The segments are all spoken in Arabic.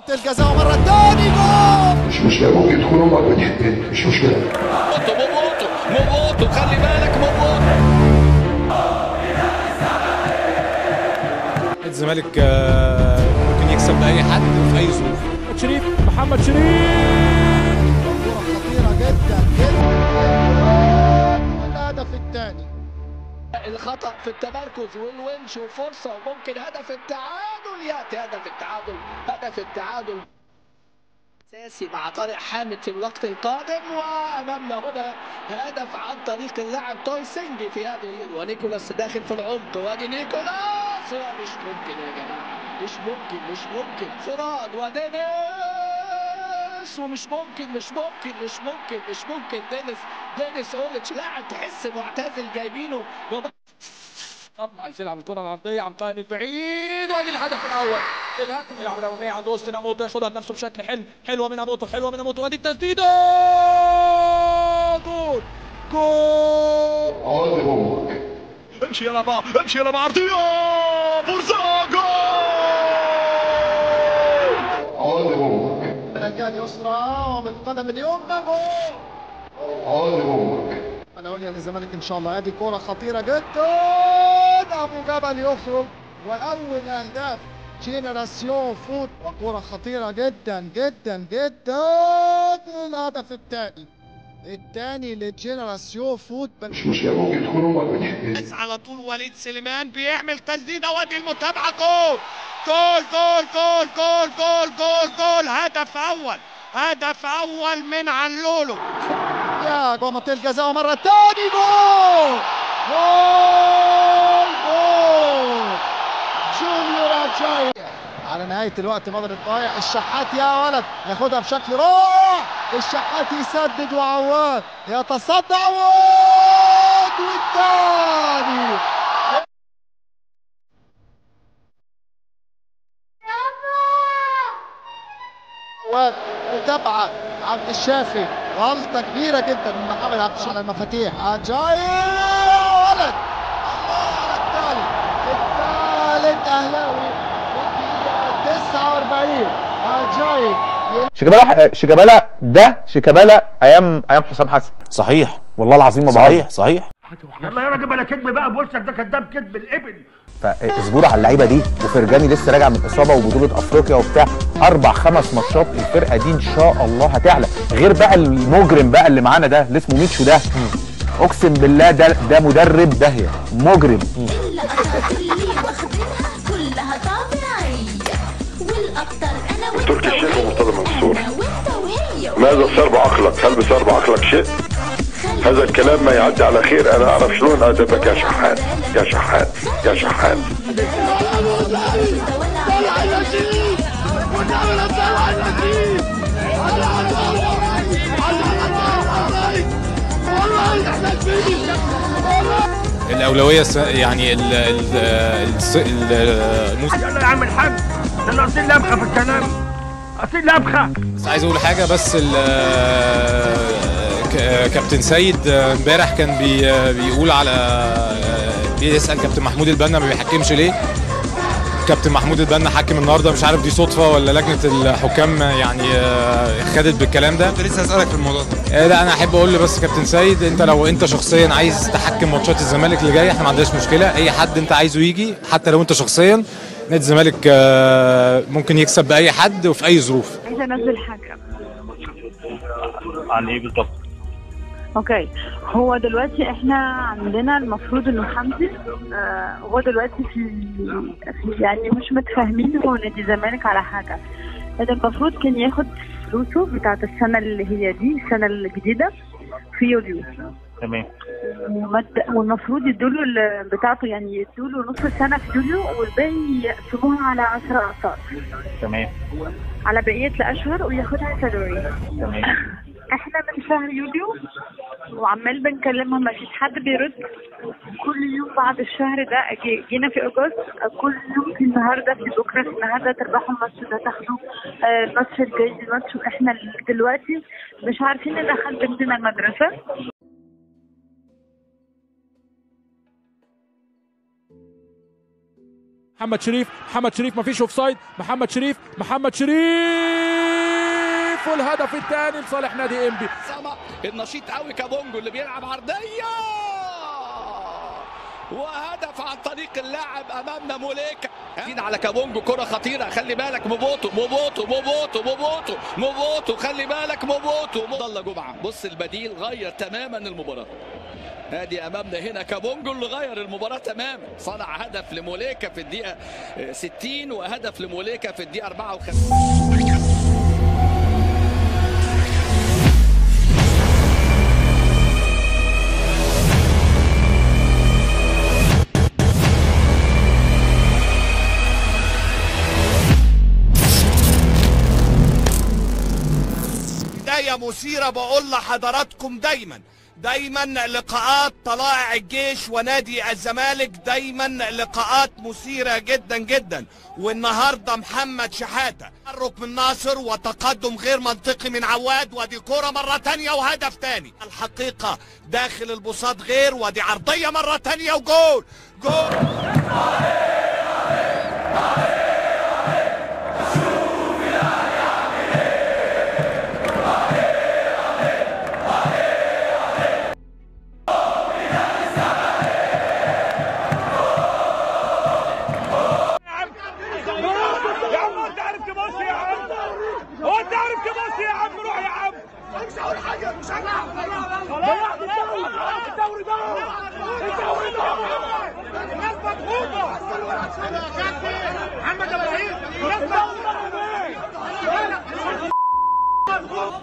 الجزاء مرة ثانية جول. مش مشكلة، ممكن تكون أمك بتحبني، مش مشكلة. موتو خلي بالك موتو. الزمالك ممكن يكسب بأي حد وفي أي ظروف. شريف، محمد شريف، كرة خطيرة جدا جدا. الهدف الثاني. الخطأ في التمركز والونش وفرصة وممكن هدف التعادل. يأتي هدف التعادل أساسي مع طارق حامد في الوقت القادم. وأمامنا هنا هدف عن طريق اللاعب توي سينجي في هذه ونيكولاس داخل في العمق. وادي نيكولاس، مش ممكن يا جماعة، مش ممكن فراد ودينيس، ومش ممكن دينيس اوليتش لاعب تحس معتزل جايبينه طبعا يلعب الكرة العرضية عن طريق البعيد. وادي الهدف الأول. الهدف الأولاني عند وسطنا موتو ياخدها بنفسه بشكل حلوة من موتو. وادي التسديدة، جول. عوض أمك. امشي يلا بقى عرضية، فرصة، جول. عوض أمك. الجهة اليسرى وبالقدم اليمنى جول. عوض أمك. انا اقول للزمالك ان شاء الله. ادي كرة خطيرة جدا. ابو جبل يخرج واول اهداف جينيراسيون فوت. وكرة خطيرة جدا. الهدف الثاني لجينيراسيون فوت. مش مشكلة، ممكن تكون أمك بتحبني. على طول وليد سليمان بيعمل تسديدة. وادي المتابعة، جول. هدف أول من علولو. يا جماعة الجزاء مرة ثانية جول. جونيور أجاي على نهاية الوقت بدل الضايع. الشحات يا ولد هياخدها بشكل رائع. الشحات يسدد وعواد يتصدى، عواد والثاني. ومتابعة عبد الشافي، غلطة كبيرة جدا من محمد عبد الشافي على المفاتيح. أجاي ولد، الله على الثالث أهلاوي في الدقيقة 49. أجاي شيكابالا ايام حسام حسن. صحيح والله العظيم ما بهزر. صحيح. يلا يا راجل بلا كذب بقى، بوشك ده كذاب كذب الابن. فاصبروا على اللعيبه دي، وفرجاني لسه راجع من اصابه وبطوله افريقيا وبتاع. 4-5 ماتشات الفرقه دي ان شاء الله هتعلى. غير بقى المجرم بقى اللي معانا ده اللي اسمه ميتشو ده. اقسم بالله ده مدرب داهيه مجرم. تركي الشيخ ومرتضى منصور، ماذا صار بعقلك؟ هل بصار بعقلك شيء؟ هذا الكلام ما يعدي على خير. انا اعرف شلون ادبك يا شحات. الأولوية يعني يلا يا عم الحاج، ده ناقصين لبخة في الكلام، بس عايز أقول حاجة. بس كابتن سيد امبارح كان بيقول بيسأل كابتن محمود البنا ما بيحكمش ليه. كابتن محمود البنا حكم النهارده، مش عارف دي صدفه ولا لجنه الحكام يعني خدت بالكلام ده. كنت لسه هسألك في الموضوع ده. لا انا احب اقول بس كابتن سيد، انت لو انت شخصيا عايز تحكم ماتشات الزمالك اللي جايه احنا ما عندناش مشكله. اي حد انت عايزه يجي، حتى لو انت شخصيا. نادي الزمالك ممكن يكسب باي حد وفي اي ظروف. عايزه انزل حاجه. عن ايه بالظبط؟ اوكي، هو دلوقتي احنا عندنا المفروض انه حمدي هو دلوقتي في يعني مش متفاهمين هو نادي الزمالك على حاجه. المفروض كان ياخد فلوسه بتاعت السنه اللي هي دي السنه الجديده في يوليو. تمام. والمفروض يدوله بتاعته، يعني يدوله نص سنه في يوليو والباقي يقسموها على 10 اقساط. تمام. على بقيه الاشهر وياخدها سالوري. تمام. احنا من شهر يوليو وعمال بنكلمهم، ما فيش حد بيرد. كل يوم بعد الشهر ده جينا في اغسطس، كل يوم في النهارده في بكره في النهارده تربحوا الماتش ده تاخدوا الماتش الجاي الماتش. احنا دلوقتي مش عارفين ندخل بنتنا المدرسه. محمد شريف مفيش اوفسايد. محمد شريف والهدف الثاني لصالح نادي انبي. النشيط قوي كابونجو اللي بيلعب عرضيه وهدف عن طريق اللاعب امامنا موليكا. على كابونجو كره خطيره، خلي بالك موبوتو خلي بالك موبوتو. ضل جمعه، بص البديل غير تماما المباراه. ادي امامنا هنا كابونجو اللي غير المباراه تماما، صنع هدف لموليكا في الدقيقه 60 وهدف لموليكا في الدقيقه 54. بداية مثيرة بقول لحضراتكم دايما لقاءات طلائع الجيش ونادي الزمالك، دايما لقاءات مثيرة جدا. والنهارده محمد شحاتة تحرك من ناصر وتقدم غير منطقي من عواد، ودي كرة مرة تانية وهدف تاني. الحقيقة داخل البساط غير، ودي عرضية مرة تانية وجول. مش هقول حاجه، مش هنلعب ضيعت الدوري ده الناس مضغوطه. محمد ابراهيم الناس مضغوطه.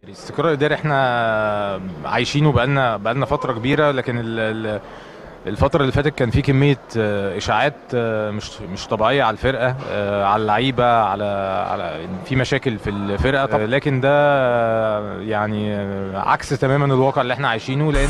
الاستقرار الاداري احنا عايشينه بقالنا فتره كبيره، لكن الفتره اللي فاتت كان في كميه اشاعات مش طبيعيه على الفرقه، على اللعيبه، على في مشاكل في الفرقه، لكن ده يعني عكس تماما الواقع اللي احنا عايشينه. لان